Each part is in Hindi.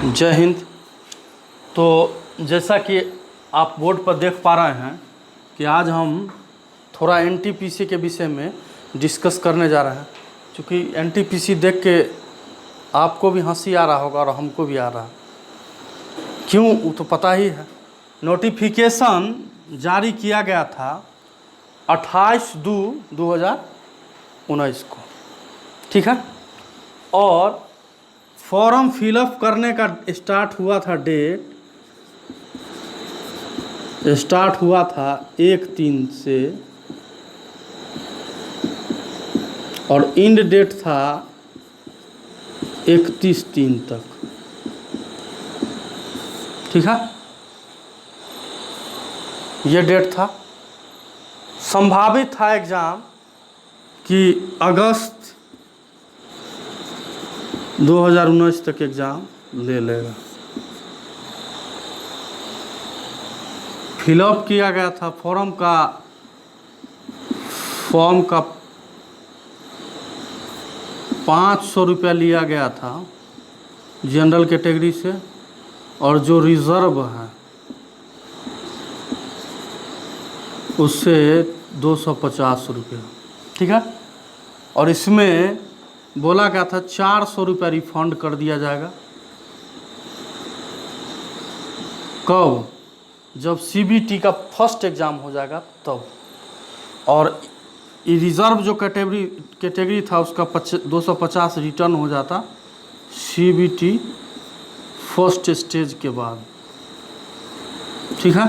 जय हिंद। तो जैसा कि आप बोर्ड पर देख पा रहे हैं कि आज हम थोड़ा एनटीपीसी के विषय में डिस्कस करने जा रहे हैं। क्योंकि एनटीपीसी देख के आपको भी हंसी आ रहा होगा और हमको भी आ रहा है। क्यों वो तो पता ही है। नोटिफिकेशन जारी किया गया था 28/2/2019 को, ठीक है। और फॉर्म फिलअप करने का स्टार्ट हुआ था 1/3 से और एंड डेट था 31/3 तक, ठीक है। ये डेट था। संभावित था एग्ज़ाम कि अगस्त 2019 तक एग्ज़ाम ले लेगा। फिलअप किया गया था फॉर्म का 500 रुपया लिया गया था जनरल कैटेगरी से, और जो रिज़र्व है उससे 250 रुपया, ठीक है। और इसमें बोला गया था 400 रुपया रिफंड कर दिया जाएगा। कब? जब सीबीटी का फर्स्ट एग्ज़ाम हो जाएगा तब। और रिज़र्व जो कैटेगरी था उसका 250 रिटर्न हो जाता सीबीटी फर्स्ट स्टेज के बाद, ठीक है।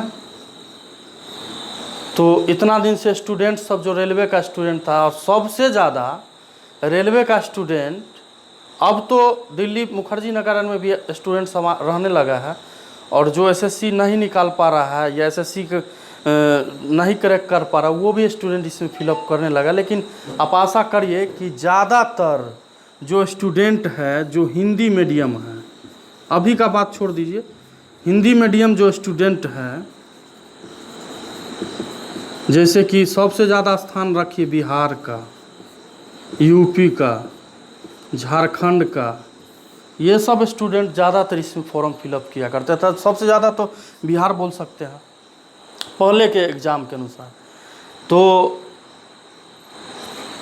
तो इतना दिन से स्टूडेंट सब जो रेलवे का स्टूडेंट था, और सबसे ज़्यादा रेलवे का स्टूडेंट, अब तो दिल्ली मुखर्जी नगर में भी स्टूडेंट रहने लगा है। और जो एसएससी नहीं निकाल पा रहा है या एसएससी नहीं क्रैक कर पा रहा, वो भी स्टूडेंट इसमें फिलअप करने लगा। लेकिन आप आशा करिए कि ज़्यादातर जो स्टूडेंट है जो हिंदी मीडियम है, अभी का बात छोड़ दीजिए, हिंदी मीडियम जो स्टूडेंट है, जैसे कि सबसे ज़्यादा स्थान रखिए बिहार का, यूपी का, झारखंड का, ये सब स्टूडेंट ज़्यादातर इसमें फॉर्म फिलअप किया करते थे। सबसे ज़्यादा तो बिहार बोल सकते हैं पहले के एग्ज़ाम के अनुसार। तो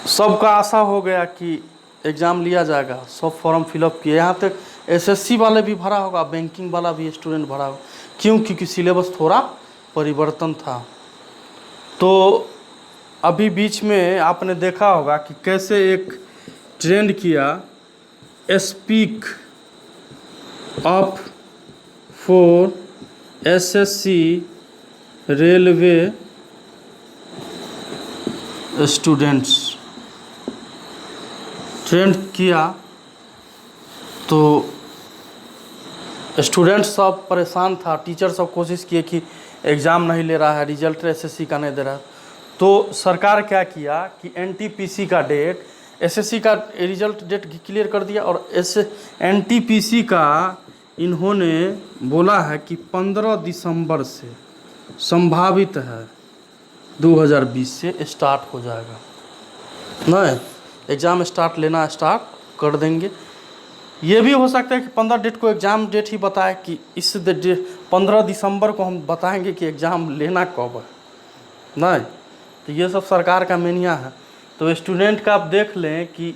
सबका आशा हो गया कि एग्ज़ाम लिया जाएगा, सब फॉर्म फिलअप किए। यहाँ तक एसएससी वाले भी भरा होगा, बैंकिंग वाला भी स्टूडेंट भरा होगा। क्यों? क्योंकि सिलेबस थोड़ा परिवर्तन था। तो अभी बीच में आपने देखा होगा कि कैसे एक ट्रेंड किया, speak up for SSC railway students trend किया। तो स्टूडेंट सब परेशान था, टीचर सब कोशिश किए कि एग्ज़ाम नहीं ले रहा है, रिजल्ट एसएससी का नहीं दे रहा है। तो सरकार क्या किया कि एनटीपीसी का डेट, एसएससी का रिजल्ट डेट क्लियर कर दिया, और एनटीपीसी का इन्होंने बोला है कि 15 दिसंबर से संभावित है 2020 से स्टार्ट हो जाएगा। नहीं, एग्ज़ाम लेना स्टार्ट कर देंगे। ये भी हो सकता है कि 15 डेट को एग्ज़ाम डेट ही बताए कि इस 15 दिसंबर को हम बताएंगे कि एग्ज़ाम लेना कब है। नहीं, तो ये सब सरकार का मेनिया है। तो स्टूडेंट का आप देख लें कि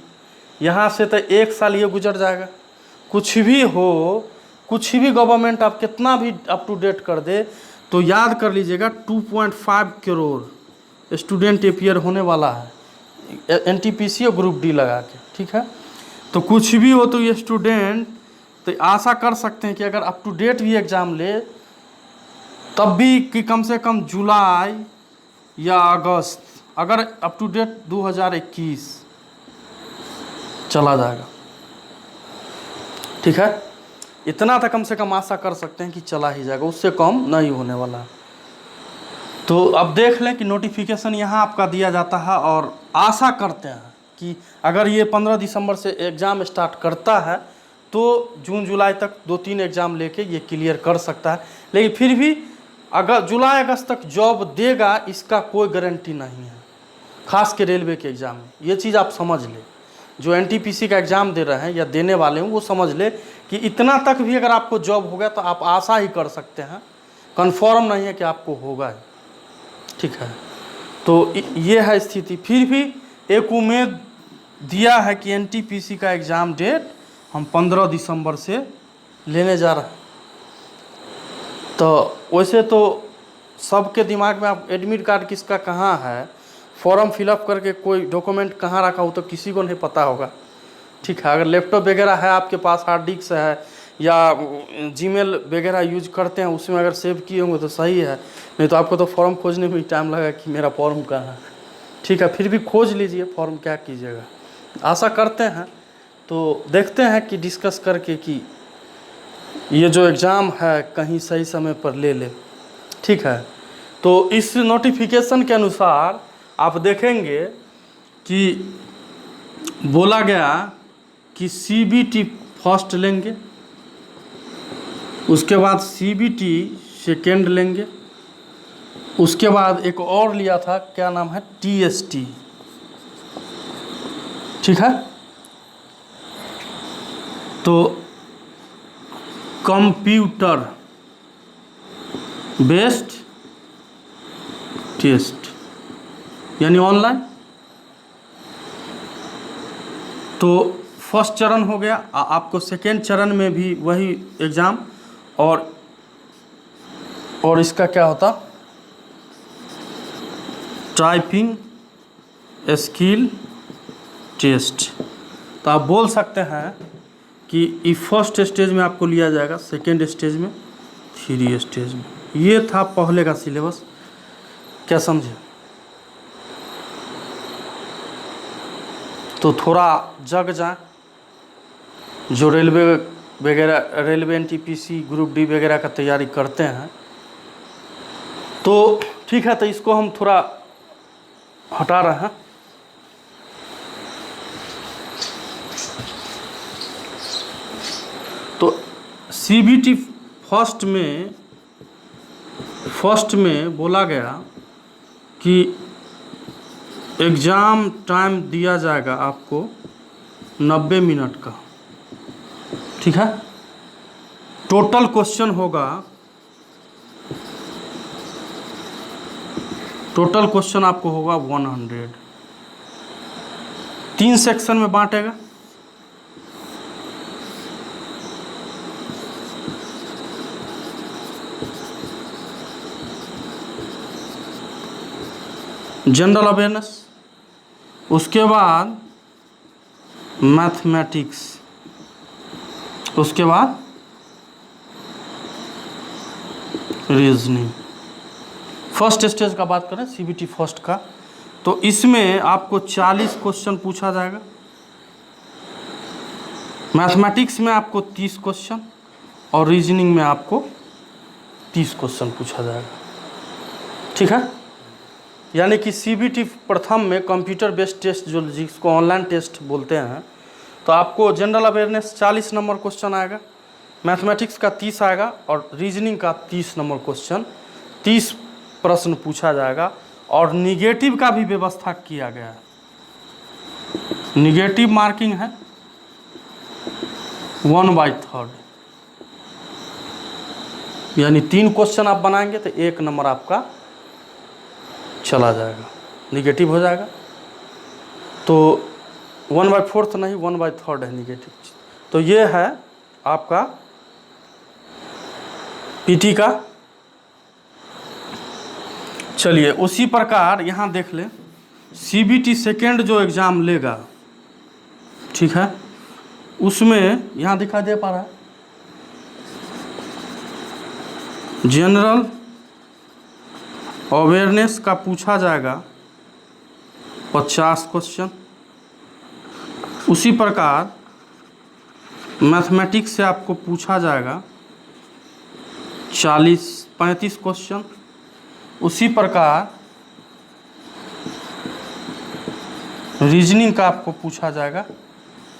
यहाँ से तो 1 साल ये गुजर जाएगा। कुछ भी हो, कुछ भी गवर्नमेंट आप कितना भी अप टू डेट कर दे, तो याद कर लीजिएगा 2.5 करोड़ स्टूडेंट अपियर होने वाला है एनटीपीसी और ग्रुप डी लगा के, ठीक है। तो कुछ भी हो तो ये स्टूडेंट तो आशा कर सकते हैं कि अगर अप टू डेट भी एग्ज़ाम ले, तब भी कि कम से कम जुलाई या अगस्त, अगर अप टू डेट 2021 चला जाएगा, ठीक है। इतना तो कम से कम आशा कर सकते हैं कि चला ही जाएगा, उससे कम नहीं होने वाला है। तो अब देख लें कि नोटिफिकेशन यहाँ आपका दिया जाता है, और आशा करते हैं कि अगर ये 15 दिसंबर से एग्ज़ाम स्टार्ट करता है तो जून जुलाई तक 2-3 एग्ज़ाम लेके ये क्लियर कर सकता है। लेकिन फिर भी अगर जुलाई अगस्त तक जॉब देगा, इसका कोई गारंटी नहीं है, खास के रेलवे के एग्ज़ाम में। ये चीज़ आप समझ लें। जो एनटीपीसी का एग्ज़ाम दे रहे हैं या देने वाले हैं वो समझ ले कि इतना तक भी अगर आपको जॉब हो गया तो आप आशा ही कर सकते हैं, कन्फर्म नहीं है कि आपको होगा ही। ठीक है, तो ये है स्थिति। फिर भी एक उम्मीद दिया है कि एनटीपीसी का एग्ज़ाम डेट हम 15 दिसंबर से लेने जा रहे हैं। तो वैसे तो सबके दिमाग में आप एडमिट कार्ड किसका कहाँ है, फॉर्म फिलअप करके कोई डॉक्यूमेंट कहाँ रखा हो तो किसी को नहीं पता होगा। ठीक है, अगर लैपटॉप वगैरह है आपके पास, हार्ड डिस्क है या जीमेल वगैरह यूज करते हैं उसमें अगर सेव किए होंगे तो सही है, नहीं तो आपको तो फॉर्म खोजने में टाइम लगा कि मेरा फॉर्म कहाँ है। ठीक है, फिर भी खोज लीजिए फॉर्म, क्या कीजिएगा, आशा करते हैं। तो देखते हैं कि डिस्कस करके कि ये जो एग्ज़ाम है कहीं सही समय पर ले ले। ठीक है, तो इस नोटिफिकेशन के अनुसार आप देखेंगे कि बोला गया कि सीबीटी फर्स्ट लेंगे, उसके बाद सीबीटी सेकेंड लेंगे, उसके बाद एक और लिया था, क्या नाम है, टीएसटी। ठीक है, तो कंप्यूटर बेस्ड टेस्ट यानी ऑनलाइन। तो फर्स्ट चरण हो गया, आपको सेकेंड चरण में भी वही एग्ज़ाम और इसका क्या होता, टाइपिंग स्किल टेस्ट। तो आप बोल सकते हैं कि ये फर्स्ट स्टेज में आपको लिया जाएगा, सेकेंड स्टेज में, थ्री स्टेज में। ये था पहले का सिलेबस, क्या समझे। तो थोड़ा जग जाए, जो रेलवे वगैरह, रेलवे एनटीपीसी ग्रुप डी वगैरह का तैयारी करते हैं। तो ठीक है, तो इसको हम थोड़ा हटा रहे हैं। तो सीबीटी फर्स्ट में बोला गया कि एग्ज़ाम टाइम दिया जाएगा आपको 90 मिनट का। ठीक है, टोटल क्वेश्चन होगा, टोटल क्वेश्चन आपको होगा 100। 3 सेक्शन में बांटेगा। जनरल अवेयरनेस, उसके बाद मैथमेटिक्स, उसके बाद रीजनिंग। फर्स्ट स्टेज का बात करें सीबीटी फर्स्ट का, तो इसमें आपको 40 क्वेश्चन पूछा जाएगा। मैथमेटिक्स में आपको 30 क्वेश्चन और रीजनिंग में आपको 30 क्वेश्चन पूछा जाएगा। ठीक है, यानी कि सीबीटी प्रथम में कंप्यूटर बेस्ड टेस्ट, जो जिसको ऑनलाइन टेस्ट बोलते हैं, तो आपको जनरल अवेयरनेस 40 नंबर क्वेश्चन आएगा, मैथमेटिक्स का 30 आएगा और रीजनिंग का 30 नंबर क्वेश्चन, 30 प्रश्न पूछा जाएगा। और निगेटिव का भी व्यवस्था किया गया है। निगेटिव मार्किंग है 1/3, यानी 3 क्वेश्चन आप बनाएंगे तो 1 नंबर आपका चला जाएगा, निगेटिव हो जाएगा। तो 1/4 नहीं, 1/3 है निगेटिव। तो ये है आपका पीटी का। चलिए, उसी प्रकार यहाँ देख लें, सीबीटी सेकेंड जो एग्ज़ाम लेगा, ठीक है, उसमें यहाँ दिखा दे पा रहा है, जनरल अवेयरनेस का पूछा जाएगा 50 क्वेश्चन। उसी प्रकार मैथमेटिक्स से आपको पूछा जाएगा 35 क्वेश्चन। उसी प्रकार रीजनिंग का आपको पूछा जाएगा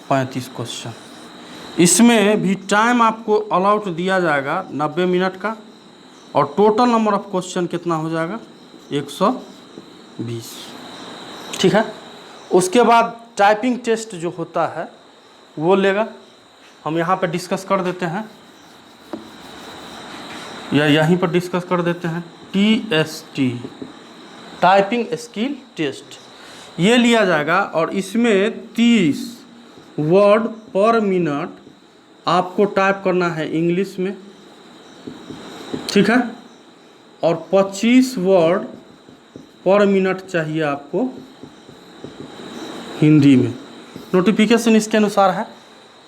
35 क्वेश्चन। इसमें भी टाइम आपको अलाउट दिया जाएगा 90 मिनट का, और टोटल नंबर ऑफ क्वेश्चन कितना हो जाएगा 120। ठीक है, उसके बाद टाइपिंग टेस्ट जो होता है वो लेगा। हम यहाँ पे डिस्कस कर देते हैं या यहीं पर डिस्कस कर देते हैं। TST टाइपिंग स्किल टेस्ट ये लिया जाएगा और इसमें 30 वर्ड पर मिनट आपको टाइप करना है इंग्लिश में, ठीक है, और 25 वर्ड पर मिनट चाहिए आपको हिंदी में। नोटिफिकेशन इसके अनुसार है,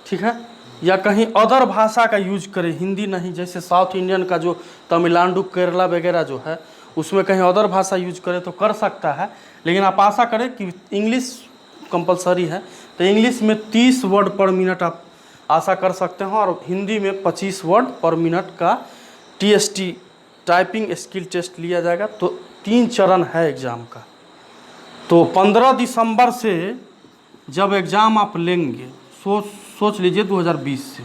ठीक है। या कहीं अदर भाषा का यूज करें, हिंदी नहीं, जैसे साउथ इंडियन का जो तमिलनाडु केरला वगैरह जो है उसमें कहीं अदर भाषा यूज करें तो कर सकता है, लेकिन आप आशा करें कि इंग्लिश कंपलसरी है तो इंग्लिश में 30 वर्ड पर मिनट आप आशा कर सकते हैं और हिंदी में 25 वर्ड पर मिनट का TST टाइपिंग स्किल टेस्ट लिया जाएगा। तो 3 चरण है एग्ज़ाम का। तो 15 दिसंबर से जब एग्ज़ाम आप लेंगे, सोच लीजिए 2020 से,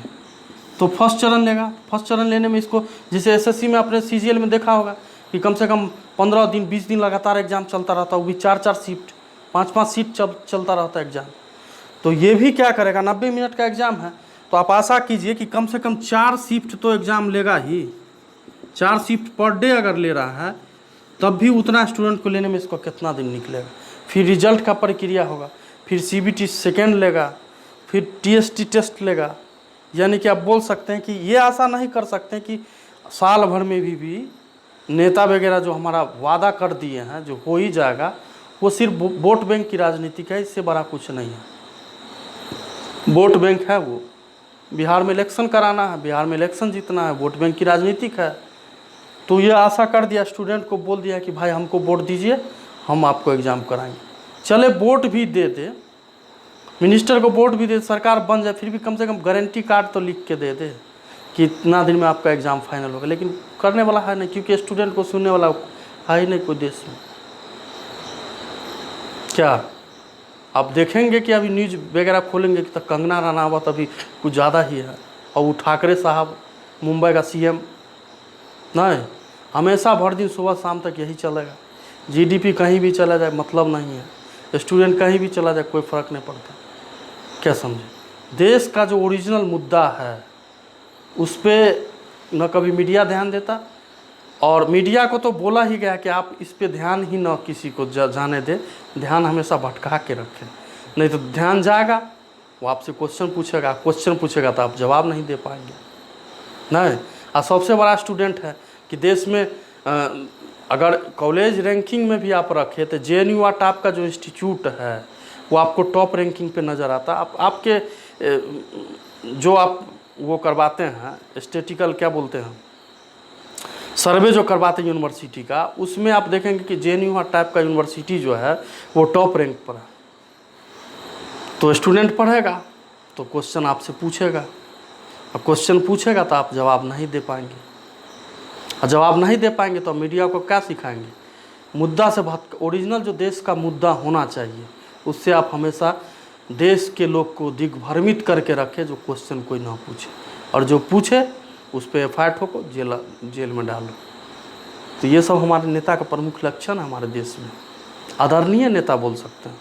तो फर्स्ट चरण लेगा। फर्स्ट चरण लेने में इसको, जैसे SSC में आपने CGL में देखा होगा कि कम से कम 15 दिन 20 दिन लगातार एग्ज़ाम चलता रहता है, वो भी 4-4 शिफ्ट 5-5 शिफ्ट चलता रहता है एग्ज़ाम। तो ये भी क्या करेगा, 90 मिनट का एग्ज़ाम है तो आप आशा कीजिए कि कम से कम 4 शिफ्ट तो एग्ज़ाम लेगा ही। 4 शिफ्ट पर डे अगर ले रहा है तब भी उतना स्टूडेंट को लेने में इसको कितना दिन निकलेगा। फिर रिजल्ट का प्रक्रिया होगा, फिर CBT सेकेंड लेगा, फिर TST टेस्ट लेगा। यानी कि आप बोल सकते हैं कि ये आशा नहीं कर सकते कि साल भर में भी नेता वगैरह जो हमारा वादा कर दिए हैं जो हो ही जाएगा, वो सिर्फ वोट बैंक की राजनीति का है, इससे बड़ा कुछ नहीं है। वोट बैंक है वो, बिहार में इलेक्शन कराना है, बिहार में इलेक्शन जीतना है, वोट बैंक की राजनीतिक है। तो ये आशा कर दिया, स्टूडेंट को बोल दिया कि भाई हमको वोट दीजिए, हम आपको एग्ज़ाम कराएंगे। चले वोट भी दे दे, मिनिस्टर को वोट भी दे, सरकार बन जाए, फिर भी कम से कम गारंटी कार्ड तो लिख के दे दे कि इतना दिन में आपका एग्ज़ाम फाइनल होगा। लेकिन करने वाला है नहीं, क्योंकि स्टूडेंट को सुनने वाला है ही नहीं कोई देश में। क्या आप देखेंगे कि अभी न्यूज़ वगैरह खोलेंगे कि तो कंगना रनावत अभी कुछ ज़्यादा ही है, और वो ठाकरे साहब मुंबई का CM, नहीं, हमेशा भर दिन सुबह शाम तक यही चलेगा। GDP कहीं भी चला जाए मतलब नहीं है, स्टूडेंट कहीं भी चला जाए कोई फ़र्क नहीं पड़ता। क्या समझे, देश का जो ओरिजिनल मुद्दा है उस पर न कभी मीडिया ध्यान देता, और मीडिया को तो बोला ही गया कि आप इस पे ध्यान ही न किसी को जाने दे, ध्यान हमेशा भटका के रखें, नहीं तो ध्यान जाएगा, वो आपसे क्वेश्चन पूछेगा तो आप जवाब नहीं दे पाएंगे। नहीं, और सबसे बड़ा स्टूडेंट है कि देश में अगर कॉलेज रैंकिंग में भी आप रखें तो JNU टाप का जो इंस्टीट्यूट है वो आपको टॉप रैंकिंग पे नज़र आता। आपके जो आप वो करवाते हैं स्टैटिकल, क्या बोलते हैं, सर्वे जो करवाते हैं यूनिवर्सिटी का, उसमें आप देखेंगे कि JNU टाइप का यूनिवर्सिटी जो है वो टॉप रैंक पर है। तो स्टूडेंट पढ़ेगा तो क्वेश्चन आपसे पूछेगा, और क्वेश्चन पूछेगा तो आप जवाब नहीं दे पाएंगे, और जवाब नहीं दे पाएंगे तो मीडिया को क्या सिखाएंगे। मुद्दा से ओरिजिनल जो देश का मुद्दा होना चाहिए उससे आप हमेशा देश के लोग को दिग्भ्रमित करके रखें, जो क्वेश्चन कोई ना पूछे, और जो पूछे उस पर FIR ठोको, जेल में डालो। तो ये सब हमारे नेता का प्रमुख लक्षण है हमारे देश में। आदरणीय नेता बोल सकते हैं,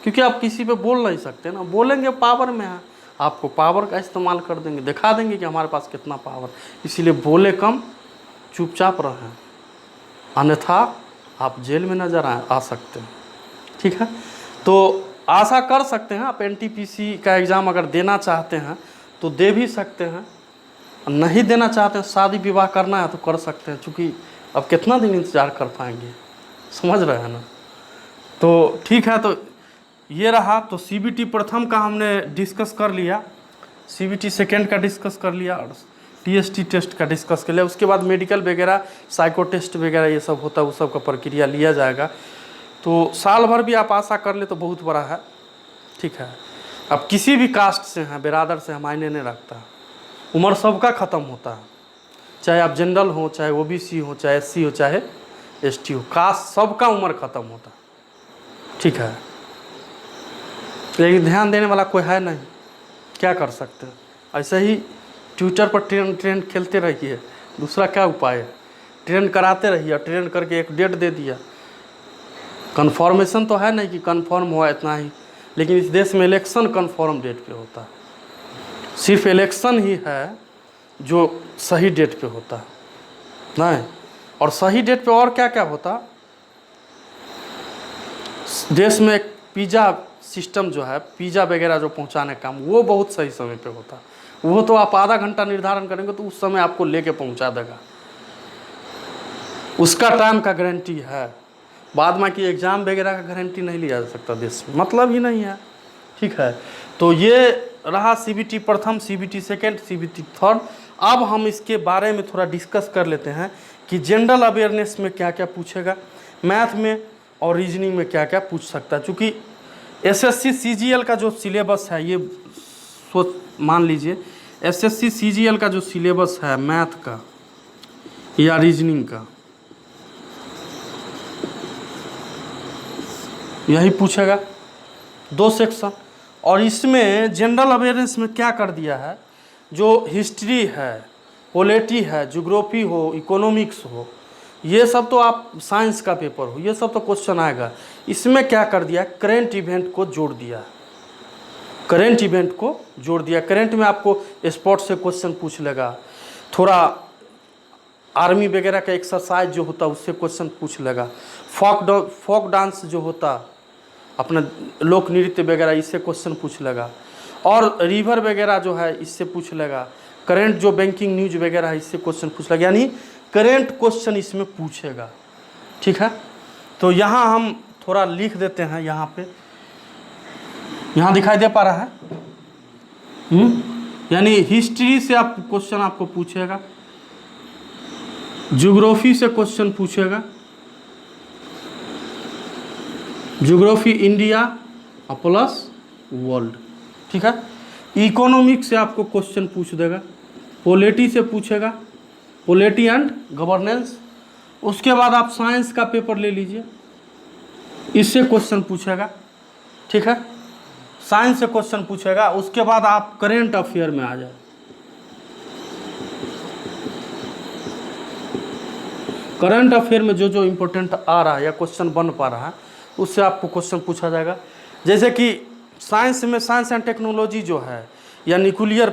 क्योंकि आप किसी पे बोल नहीं सकते ना, बोलेंगे पावर में है, आपको पावर का इस्तेमाल कर देंगे, दिखा देंगे कि हमारे पास कितना पावर, इसीलिए बोले कम, चुपचाप रहें, अन्यथा आप जेल में नज़र आ सकते हैं। ठीक है, तो आशा कर सकते हैं आप NTPC का एग्ज़ाम अगर देना चाहते हैं तो दे भी सकते हैं, नहीं देना चाहते हैं, शादी विवाह करना है तो कर सकते हैं, क्योंकि अब कितना दिन इंतज़ार कर पाएंगे, समझ रहे हैं ना। तो ठीक है, तो ये रहा। तो CBT प्रथम का हमने डिस्कस कर लिया, CBT सेकेंड का डिस्कस कर लिया, और TST टेस्ट का डिस्कस कर लिया। उसके बाद मेडिकल वगैरह, साइको टेस्ट वगैरह ये सब होता है, वो सब का प्रक्रिया लिया जाएगा। तो साल भर भी आप आशा कर ले तो बहुत बड़ा है। ठीक है, अब किसी भी कास्ट से हैं, बिरादर से, मायने नहीं रखता, उम्र सबका ख़त्म होता है, चाहे आप जनरल हो, चाहे OBC हो, चाहे SC हो, चाहे ST हो, कास्ट सबका उम्र ख़त्म होता है। ठीक है, लेकिन ध्यान देने वाला कोई है नहीं, क्या कर सकते हैं। ऐसे ही ट्विटर पर ट्रेंड खेलते रहिए, दूसरा क्या उपाय है, ट्रेंड कराते रहिए, ट्रेंड करके एक डेट दे दिया, कन्फर्मेशन तो है नहीं कि कन्फर्म हुआ इतना ही, लेकिन इस देश में इलेक्शन कन्फर्म डेट पे होता है, सिर्फ इलेक्शन ही है जो सही डेट पे होता है, नहीं। और सही डेट पे और क्या क्या होता, देश में एक पिज़्ज़ा सिस्टम जो है, पिज़्ज़ा वगैरह जो पहुंचाने का काम, वो बहुत सही समय पे होता है। वो तो आप आधा घंटा निर्धारण करेंगे तो उस समय आपको लेके पहुंचा देगा, उसका टाइम का गारंटी है। बाद में कि एग्ज़ाम वगैरह का गारंटी नहीं लिया जा सकता देश में, मतलब ही नहीं है, ठीक है। तो ये रहा CBT प्रथम, CBT सेकेंड, CBT थर्ड। अब हम इसके बारे में थोड़ा डिस्कस कर लेते हैं कि जनरल अवेयरनेस में क्या क्या पूछेगा, मैथ में और रीजनिंग में क्या क्या पूछ सकता है। चूँकि SSC CGL का जो सिलेबस है, ये सोच मान लीजिए SSC CGL का जो सिलेबस है मैथ का या रीजनिंग का, यही पूछेगा 2 सेक्शन। और इसमें जनरल अवेयरनेस में क्या कर दिया है, जो हिस्ट्री है, पॉलिटी है, ज्योग्राफी हो, इकोनॉमिक्स हो, ये सब तो आप साइंस का पेपर हो, ये सब तो क्वेश्चन आएगा। इसमें क्या कर दिया, करेंट इवेंट को जोड़ दिया, करेंट इवेंट को जोड़ दिया। करेंट में आपको स्पोर्ट्स से क्वेश्चन पूछ लेगा, थोड़ा आर्मी वगैरह का एक्सरसाइज जो होता है उससे क्वेश्चन पूछ लेगा, फोक डांस जो होता अपना लोक नृत्य वगैरह, इससे क्वेश्चन पूछ लेगा, और रिवर वगैरह जो है इससे पूछ लेगा, करेंट जो बैंकिंग न्यूज वगैरह है इससे क्वेश्चन पूछ लेगा, यानी करेंट क्वेश्चन इसमें पूछेगा, ठीक है। तो यहाँ हम थोड़ा लिख देते हैं, यहाँ पे यहाँ दिखाई दे पा रहा है, यानी हिस्ट्री से आप क्वेश्चन आपको पूछेगा, ज्योग्राफी से क्वेश्चन पूछेगा, ज्योग्राफी इंडिया प्लस वर्ल्ड, ठीक है। इकोनॉमिक्स से आपको क्वेश्चन पूछ देगा, पॉलिटी से पूछेगा, पॉलिटी एंड गवर्नेंस। उसके बाद आप साइंस का पेपर ले लीजिए, इससे क्वेश्चन पूछेगा, ठीक है, साइंस से क्वेश्चन पूछेगा। उसके बाद आप करेंट अफेयर में आ जाए, करंट अफेयर में जो जो इम्पोर्टेंट आ रहा है या क्वेश्चन बन पा रहा है उससे आपको क्वेश्चन पूछा जाएगा। जैसे कि साइंस में साइंस एंड टेक्नोलॉजी जो है या न्यूक्लियर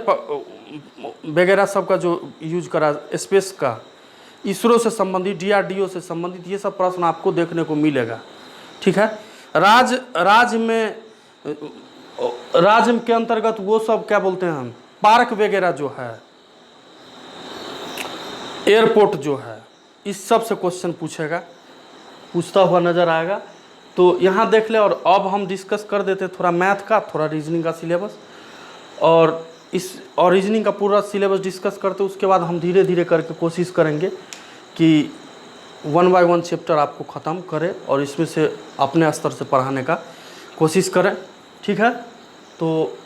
वगैरह सब का जो यूज करा, स्पेस का, इसरो से संबंधित, DRDO से संबंधित, ये सब प्रश्न आपको देखने को मिलेगा, ठीक है। राज्य के अंतर्गत वो सब क्या बोलते हैं हम, पार्क वगैरह जो है, एयरपोर्ट जो है, इस सब से क्वेश्चन पूछेगा, पूछता हुआ नज़र आएगा। तो यहाँ देख ले। और अब हम डिस्कस कर देते हैं थोड़ा मैथ का, थोड़ा रीजनिंग का सिलेबस, और रीजनिंग का पूरा सिलेबस डिस्कस करते, उसके बाद हम धीरे धीरे करके कोशिश करेंगे कि 1 बाय 1 चैप्टर आपको ख़त्म करें और इसमें से अपने स्तर से पढ़ाने का कोशिश करें, ठीक है। तो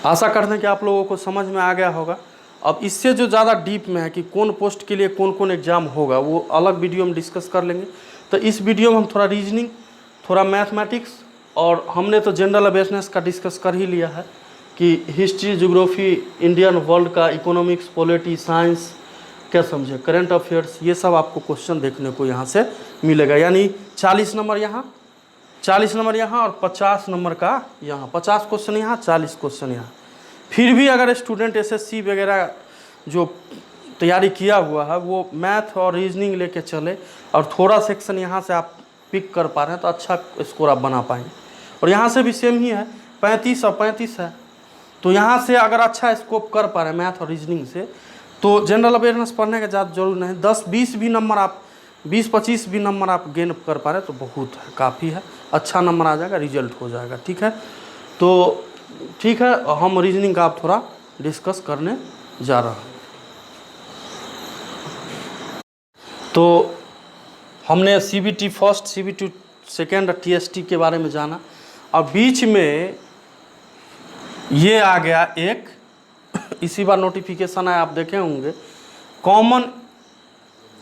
आशा करते हैं कि आप लोगों को समझ में आ गया होगा। अब इससे जो ज़्यादा डीप में है कि कौन पोस्ट के लिए कौन कौन एग्ज़ाम होगा, वो अलग वीडियो में डिस्कस कर लेंगे। तो इस वीडियो में हम थोड़ा रीजनिंग, थोड़ा मैथमेटिक्स, और हमने तो जनरल अवेयरनेस का डिस्कस कर ही लिया है कि हिस्ट्री, ज्योग्राफी, इंडियन वर्ल्ड का, इकोनॉमिक्स, पॉलिटी, साइंस, क्या समझे, करंट अफेयर्स, ये सब आपको क्वेश्चन देखने को यहाँ से मिलेगा। यानी 40 नंबर यहाँ, 40 नंबर यहाँ और 50 नंबर का यहाँ, 50 क्वेश्चन यहाँ, 40 क्वेश्चन यहाँ। फिर भी अगर स्टूडेंट SSC वगैरह जो तैयारी किया हुआ है वो मैथ और रीजनिंग लेके चले और थोड़ा सेक्शन यहाँ से आप पिक कर पा रहे हैं तो अच्छा स्कोर आप बना पाएंगे। और यहाँ से भी सेम ही है, 35 और 35 है। तो यहाँ से अगर अच्छा स्कोप कर पा रहे हैं मैथ और रीजनिंग से, तो जनरल अवेयरनेस पढ़ने का ज़्यादा जरूर नहीं, 10-20 भी नंबर आप, 20-25 भी नंबर आप गेन कर पा रहे हैं तो बहुत है, काफ़ी है, अच्छा नंबर आ जाएगा, रिजल्ट हो जाएगा, ठीक है। तो ठीक है, हम रीजनिंग का आप थोड़ा डिस्कस करने जा रहे हैं। तो हमने CBT फर्स्ट, CBT सेकेंड और TST के बारे में जाना, और बीच में ये आ गया एक, इसी बार नोटिफिकेशन आया, आप देखे होंगे, कॉमन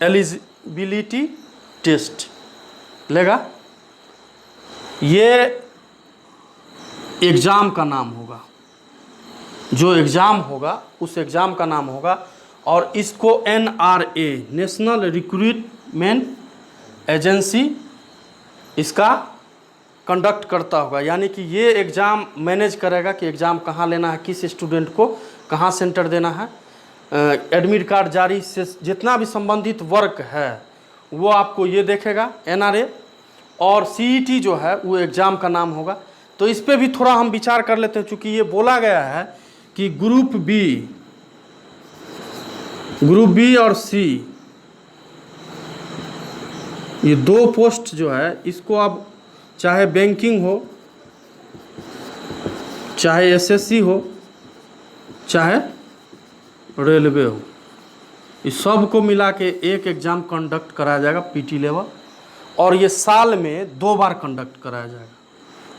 एलिजिबिलिटी टेस्ट लेगा। ये एग्ज़ाम का नाम होगा, जो एग्ज़ाम होगा उस एग्ज़ाम का नाम होगा, और इसको NRA, नेशनल रिक्रूटमेंट एजेंसी, इसका कंडक्ट करता होगा, यानी कि ये एग्ज़ाम मैनेज करेगा कि एग्ज़ाम कहाँ लेना है, किस स्टूडेंट को कहाँ सेंटर देना है। एडमिट कार्ड जारी से जितना भी संबंधित वर्क है वो आपको ये देखेगा NRA, और CET जो है वो एग्ज़ाम का नाम होगा। तो इस पर भी थोड़ा हम विचार कर लेते हैं, चूँकि ये बोला गया है कि ग्रुप बी और C, ये 2 पोस्ट जो है इसको आप चाहे बैंकिंग हो, चाहे SSC हो, चाहे रेलवे हो, इस सब को मिला के एक एग्ज़ाम कंडक्ट कराया जाएगा PT लेवल, और ये साल में 2 बार कंडक्ट कराया जाएगा।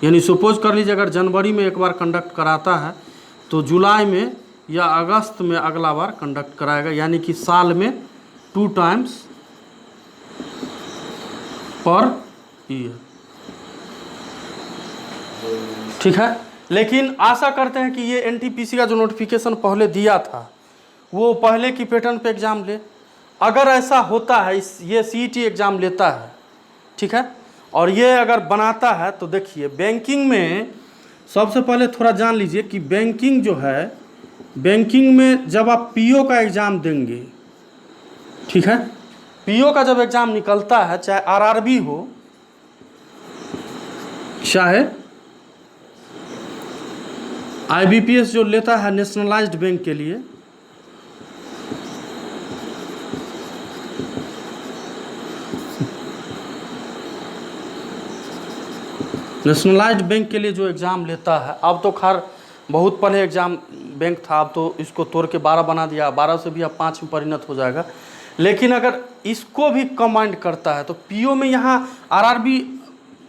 यानी सपोज कर लीजिए अगर जनवरी में एक बार कंडक्ट कराता है तो जुलाई में या अगस्त में अगला बार कंडक्ट कराएगा, यानी कि साल में 2 टाइम्स पर ईयर। ठीक है, लेकिन आशा करते हैं कि ये NTPC का जो नोटिफिकेशन पहले दिया था वो पहले की पैटर्न पे एग्ज़ाम ले। अगर ऐसा होता है, ये CET एग्ज़ाम लेता है, ठीक है, और ये अगर बनाता है तो देखिए बैंकिंग में सबसे पहले थोड़ा जान लीजिए कि बैंकिंग जो है, बैंकिंग में जब आप PO का एग्ज़ाम देंगे, ठीक है, PO का जब एग्ज़ाम निकलता है, चाहे RRB हो, चाहे IBPS जो लेता है नेशनलाइज्ड बैंक के लिए, नेशनलाइज्ड बैंक के लिए जो एग्ज़ाम लेता है, अब तो खैर बहुत पहले एग्ज़ाम बैंक था, अब तो इसको तोड़ के 12 बना दिया, 12 से भी अब 5 में परिणत हो जाएगा। लेकिन अगर इसको भी कमांड करता है तो PO में यहाँ RRB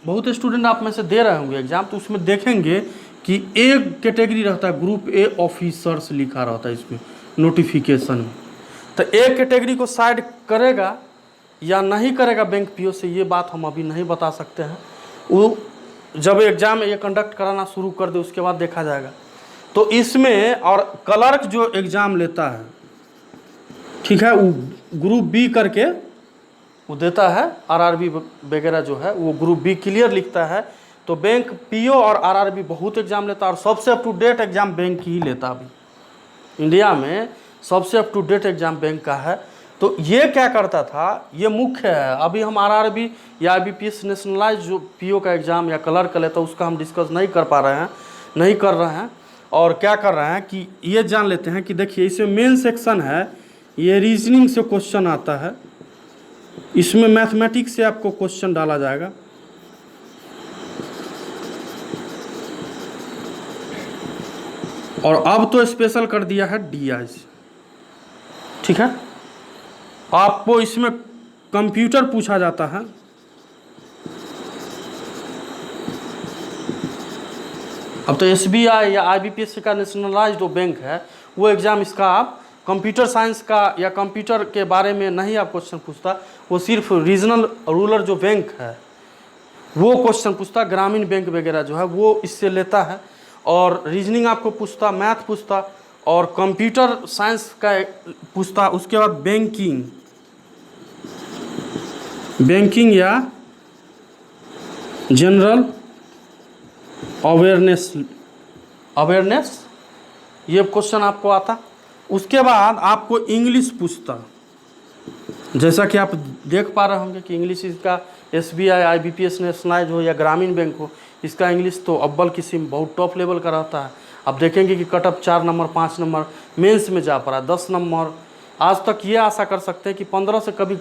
बहुत स्टूडेंट आप में से दे रहे होंगे एग्ज़ाम, तो उसमें देखेंगे कि एक कैटेगरी रहता है ग्रुप A ऑफिसर्स लिखा रहता है इसमें नोटिफिकेशन में। तो एक कैटेगरी को साइड करेगा या नहीं करेगा बैंक PO से, ये बात हम अभी नहीं बता सकते हैं। वो जब एग्ज़ाम ये कंडक्ट कराना शुरू कर दे उसके बाद देखा जाएगा। तो इसमें और क्लर्क जो एग्ज़ाम लेता है, ठीक है, वो ग्रुप B करके वो देता है, RRB वगैरह जो है वो ग्रुप B क्लियर लिखता है। तो बैंक PO और RRB बहुत एग्ज़ाम लेता है, और सबसे up to date exam bank ही लेता है। अभी इंडिया में सबसे up to date exam bank का है। तो ये क्या करता था, ये मुख्य है। अभी हम RRB या IBPS नेशनलाइज जो PO का एग्ज़ाम या क्लर्क का लेता है उसका हम डिस्कस नहीं कर पा रहे हैं, नहीं कर रहे हैं। और क्या कर रहे हैं कि ये जान लेते हैं कि देखिए इसमें मेन सेक्शन है, ये रीजनिंग से क्वेश्चन आता है, इसमें मैथमेटिक्स से आपको क्वेश्चन डाला जाएगा। और अब तो स्पेशल कर दिया है DI से, ठीक है, आपको इसमें कंप्यूटर पूछा जाता है। अब तो SBI या IBPS का नेशनलाइज्ड जो बैंक है वो एग्ज़ाम इसका आप कंप्यूटर साइंस का या कंप्यूटर के बारे में नहीं आप क्वेश्चन पूछता, वो सिर्फ रीजनल रूरल जो बैंक है वो क्वेश्चन पूछता, ग्रामीण बैंक वगैरह जो है वो इससे लेता है। और रीजनिंग आपको पूछता, मैथ पूछता, और कंप्यूटर साइंस का पूछता। उसके बाद बैंकिंग या जनरल अवेयरनेस ये क्वेश्चन आपको आता। उसके बाद आपको इंग्लिश पूछता, जैसा कि आप देख पा रहे होंगे कि इंग्लिश इसका SBI IBPS नेशनलाइज हो या ग्रामीण बैंक हो, इसका इंग्लिश तो अव्वल किस्म बहुत टॉप लेवल का रहता है। आप देखेंगे कि कटअप 4 नंबर 5 नंबर मेंस में जा पड़ा, 10 नंबर। आज तक ये आशा कर सकते हैं कि 15 से कभी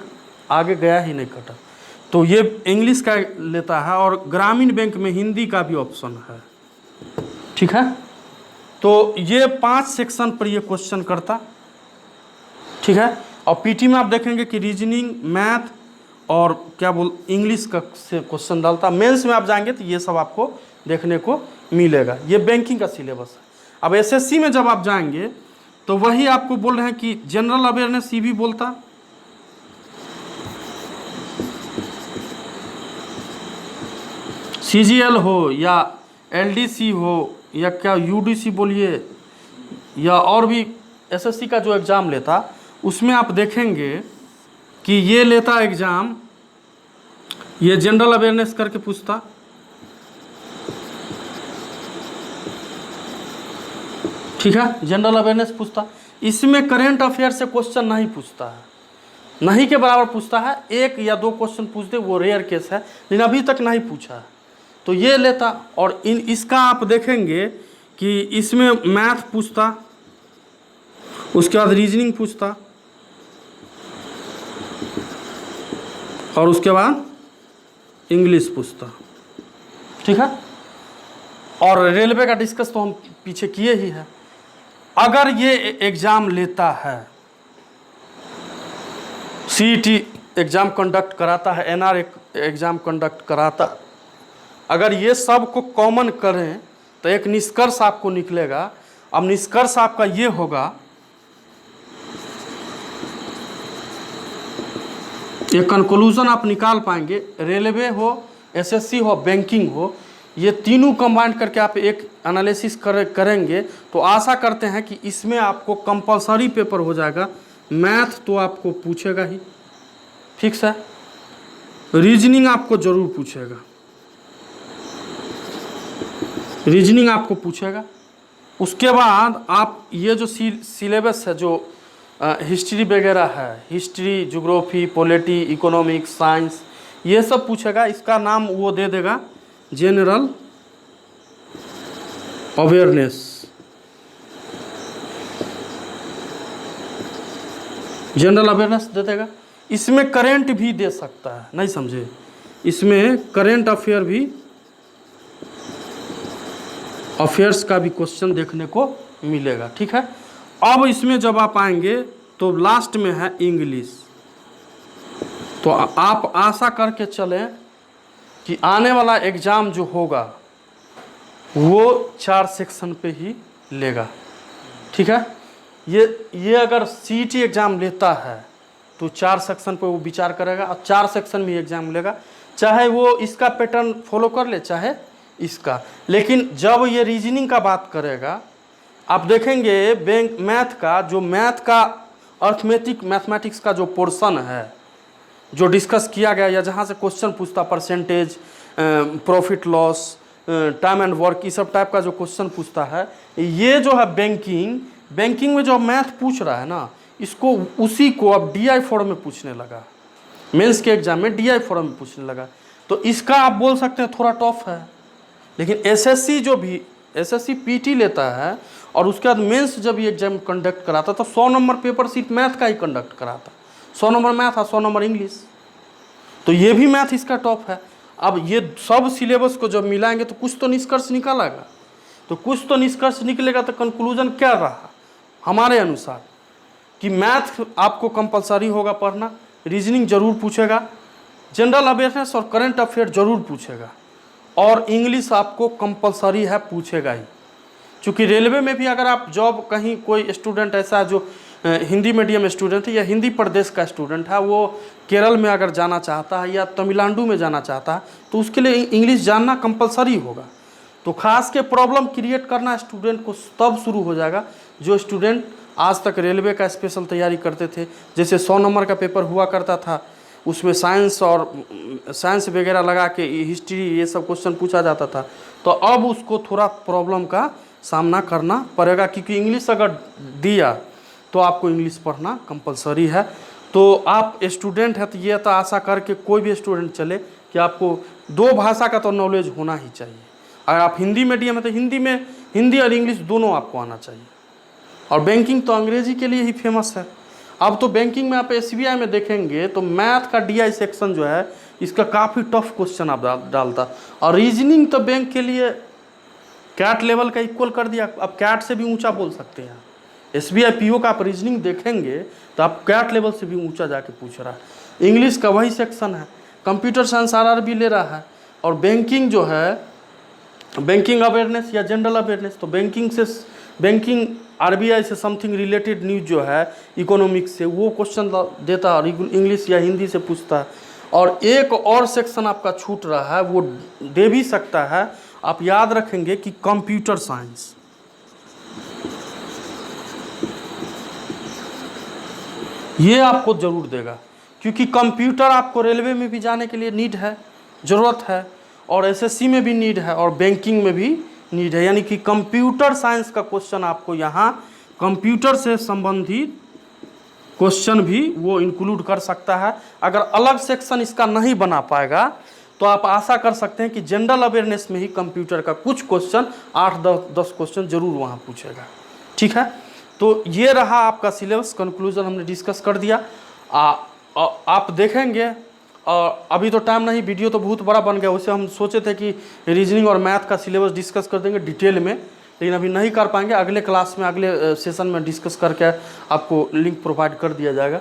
आगे गया ही नहीं कटअप। तो ये इंग्लिश का लेता है, और ग्रामीण बैंक में हिंदी का भी ऑप्शन है, ठीक है। तो ये 5 सेक्शन पर ये क्वेश्चन करता, ठीक है। और PT में आप देखेंगे कि रीजनिंग, मैथ और इंग्लिश का से क्वेश्चन डालता। मेंस में आप जाएंगे तो ये सब आपको देखने को मिलेगा। ये बैंकिंग का सिलेबस है। अब SSC में जब आप जाएंगे तो वही आपको बोल रहे हैं कि जनरल अवेयरनेस CV बोलता, CGL हो या LDC हो या UDC बोलिए, या और भी SSC का जो एग्ज़ाम लेता उसमें आप देखेंगे कि ये लेता एग्ज़ाम, ये जनरल अवेयरनेस करके पूछता, ठीक है, जनरल अवेयरनेस पूछता, इसमें करेंट अफेयर से क्वेश्चन नहीं पूछता है, नहीं के बराबर पूछता है, 1 या 2 क्वेश्चन पूछते, वो रेयर केस है, लेकिन अभी तक नहीं पूछा है, तो ये लेता। और इसका आप देखेंगे कि इसमें मैथ पूछता, उसके बाद रीजनिंग पूछता, और उसके बाद इंग्लिश पूछता। ठीक है, और रेलवे का डिस्कस तो हम पीछे किए ही है। अगर ये एग्ज़ाम लेता है, सीईटी एग्ज़ाम कंडक्ट कराता है, एनआर एग्ज़ाम कंडक्ट कराता, अगर ये सब को कॉमन करें तो एक निष्कर्ष आपको निकलेगा। अब निष्कर्ष आपका ये होगा, एक कंक्लूजन आप निकाल पाएंगे, रेलवे हो, एसएससी हो, बैंकिंग हो, ये तीनों कंबाइंड करके आप एक एनालिसिस करेंगे तो आशा करते हैं कि इसमें आपको कंपलसरी पेपर हो जाएगा। मैथ तो आपको पूछेगा ही, फिक्स है, रीजनिंग आपको जरूर पूछेगा, रीजनिंग आपको पूछेगा। उसके बाद आप ये जो सिलेबस है, जो हिस्ट्री वगैरह है, history, geography, polity, economics, science, ये सब पूछेगा। इसका नाम वो दे देगा जनरल अवेयरनेस। जनरल अवेयरनेस दे देगा। इसमें करेंट भी दे सकता है, नहीं समझे, इसमें करेंट अफेयर भी, अफेयर्स का भी क्वेश्चन देखने को मिलेगा। ठीक है, अब इसमें जब आप आएंगे तो लास्ट में है इंग्लिश। तो आप आशा करके चलें कि आने वाला एग्ज़ाम जो होगा वो 4 सेक्शन पे ही लेगा। ठीक है, ये अगर सीईटी एग्ज़ाम लेता है तो 4 सेक्शन पे वो विचार करेगा और 4 सेक्शन में एग्ज़ाम लेगा, चाहे वो इसका पैटर्न फॉलो कर ले चाहे इसका। लेकिन जब ये रीजनिंग का बात करेगा, आप देखेंगे बैंक मैथ का, जो मैथ का अर्थमेटिक मैथमेटिक्स का जो पोर्शन है, जो डिस्कस किया गया या जहाँ से क्वेश्चन पूछता, percentage, profit loss, time and work, ये सब टाइप का जो क्वेश्चन पूछता है, ये जो है बैंकिंग में जो मैथ पूछ रहा है ना, इसको उसी को अब डीआई फॉर्म में पूछने लगा, मेंस के एग्जाम में डीआई फॉर्म में पूछने लगा। तो इसका आप बोल सकते हैं थोड़ा टफ है। लेकिन एसएससी जो भी एसएससी पीटी लेता है और उसके बाद मेंस जब ये एग्जाम कंडक्ट कराता तो 100 नंबर पेपर सिर्फ मैथ का ही कंडक्ट कराता, 100 नंबर मैथ और 100 नंबर इंग्लिश। तो ये भी मैथ इसका टॉप है। अब ये सब सिलेबस को जब मिलाएंगे तो कुछ तो निष्कर्ष निकालेगा, तो कुछ तो निष्कर्ष निकलेगा। तो कंक्लूजन क्या रहा हमारे अनुसार कि मैथ आपको कंपलसरी होगा पढ़ना, रीजनिंग जरूर पूछेगा, जनरल अवेयरनेस और करंट अफेयर जरूर पूछेगा, और इंग्लिश आपको कंपलसरी है, पूछेगा ही। चूँकि रेलवे में भी अगर आप जॉब, कहीं कोई स्टूडेंट ऐसा है जो हिंदी मीडियम स्टूडेंट है या हिंदी प्रदेश का स्टूडेंट है, वो केरल में अगर जाना चाहता है या तमिलनाडु में जाना चाहता है, तो उसके लिए इंग्लिश जानना कंपलसरी होगा। तो खास के प्रॉब्लम क्रिएट करना स्टूडेंट को तब शुरू हो जाएगा जो स्टूडेंट आज तक रेलवे का स्पेशल तैयारी करते थे। जैसे 100 नंबर का पेपर हुआ करता था, उसमें साइंस वगैरह लगा के हिस्ट्री ये सब क्वेश्चन पूछा जाता था। तो अब उसको थोड़ा प्रॉब्लम का सामना करना पड़ेगा, क्योंकि इंग्लिश अगर दिया तो आपको इंग्लिश पढ़ना कंपलसरी है। तो आप स्टूडेंट हैं तो ये तो आशा करके कोई भी स्टूडेंट चले कि आपको 2 भाषा का तो नॉलेज होना ही चाहिए। अगर आप हिंदी मीडियम है तो हिंदी और इंग्लिश दोनों आपको आना चाहिए। और बैंकिंग तो अंग्रेजी के लिए ही फेमस है। अब तो बैंकिंग में आप एसबीआई में देखेंगे तो मैथ का डीआई सेक्शन जो है, इसका काफ़ी टफ क्वेश्चन आप डालता। और रीजनिंग तो बैंक के लिए कैट लेवल का इक्वल कर दिया, अब कैट से भी ऊंचा बोल सकते हैं। एसबीआई पीओ का आप रीजनिंग देखेंगे तो आप कैट लेवल से भी ऊंचा जाके पूछ रहा है। इंग्लिश का वही सेक्शन है, कंप्यूटर साइंस आरआरबी ले रहा है। और बैंकिंग जो है, बैंकिंग अवेयरनेस या जनरल अवेयरनेस, तो बैंकिंग आरबीआई से समथिंग रिलेटेड न्यूज जो है इकोनॉमिक्स से, वो क्वेश्चन देता और इंग्लिश या हिंदी से पूछता है। और एक और सेक्शन आपका छूट रहा है, वो दे भी सकता है। आप याद रखेंगे कि कंप्यूटर साइंस, ये आपको जरूर देगा, क्योंकि कंप्यूटर आपको रेलवे में भी जाने के लिए नीड है, ज़रूरत है, और एसएससी में भी नीड है, और बैंकिंग में भी नीड है, यानी कि कंप्यूटर साइंस का क्वेश्चन आपको यहाँ कंप्यूटर से संबंधित क्वेश्चन भी वो इंक्लूड कर सकता है। अगर अलग सेक्शन इसका नहीं बना पाएगा तो आप आशा कर सकते हैं कि जनरल अवेयरनेस में ही कंप्यूटर का कुछ क्वेश्चन 8-10 क्वेश्चन जरूर वहाँ पूछेगा। ठीक है, तो ये रहा आपका सिलेबस, कंक्लूजन हमने डिस्कस कर दिया। आप देखेंगे, अभी तो टाइम नहीं, वीडियो तो बहुत बड़ा बन गया, वैसे हम सोचे थे कि रीजनिंग और मैथ का सिलेबस डिस्कस कर देंगे डिटेल में, लेकिन अभी नहीं कर पाएंगे। अगले क्लास में, अगले सेशन में डिस्कस करके आपको लिंक प्रोवाइड कर दिया जाएगा।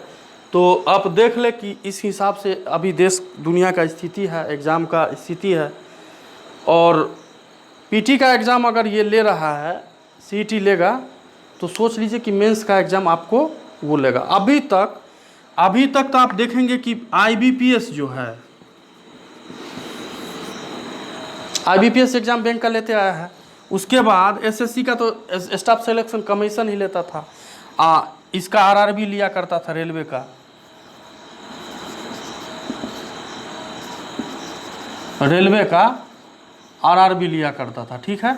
तो आप देख ले कि इस हिसाब से अभी देश दुनिया का स्थिति है, एग्ज़ाम का स्थिति है। और पीटी का एग्ज़ाम अगर ये ले रहा है, सीईटी लेगा, तो सोच लीजिए कि मेंस का एग्ज़ाम आपको वो लेगा। अभी तक तो आप देखेंगे कि आईबीपीएस जो है, आईबीपीएस एग्ज़ाम बैंक का लेते आया है। उसके बाद एसएससी का तो स्टाफ सिलेक्शन कमीशन ही लेता था, इसका आरआरबी लिया करता था, रेलवे का, आरआरबी लिया करता था। ठीक है,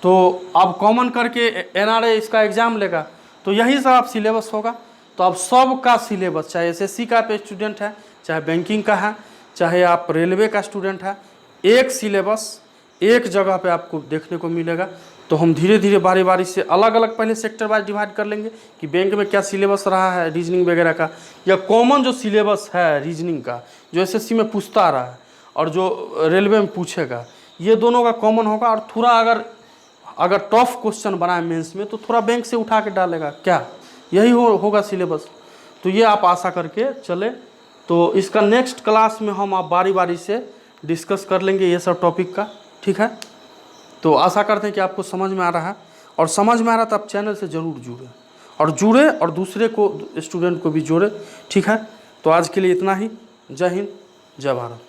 तो अब कॉमन करके एनआरए इसका एग्ज़ाम लेगा, तो यही सब आप सिलेबस होगा। तो अब सब का सिलेबस, चाहे एसएससी का आप स्टूडेंट है, चाहे बैंकिंग का है, चाहे आप रेलवे का स्टूडेंट है, एक सिलेबस एक जगह पे आपको देखने को मिलेगा। तो हम धीरे धीरे बारी बारी से अलग अलग पहले सेक्टर वाइज डिवाइड कर लेंगे कि बैंक में क्या सिलेबस रहा है रीजनिंग वगैरह का, या कॉमन जो सिलेबस है रीजनिंग का जो एसएससी में पूछता आ रहा है और जो रेलवे में पूछेगा, ये दोनों का कॉमन होगा। और थोड़ा अगर टफ क्वेश्चन बनाए मेंस में तो थोड़ा बैंक से उठा के डालेगा, क्या यही होगा सिलेबस। तो ये आप आशा करके चले। तो इसका नेक्स्ट क्लास में हम आप बारी बारी से डिस्कस कर लेंगे ये सब टॉपिक का। ठीक है, तो आशा करते हैं कि आपको समझ में आ रहा है, और समझ में आ रहा तो आप चैनल से ज़रूर जुड़े और दूसरे को, स्टूडेंट को भी जोड़े। ठीक है, तो आज के लिए इतना ही। जय हिंद, जय भारत।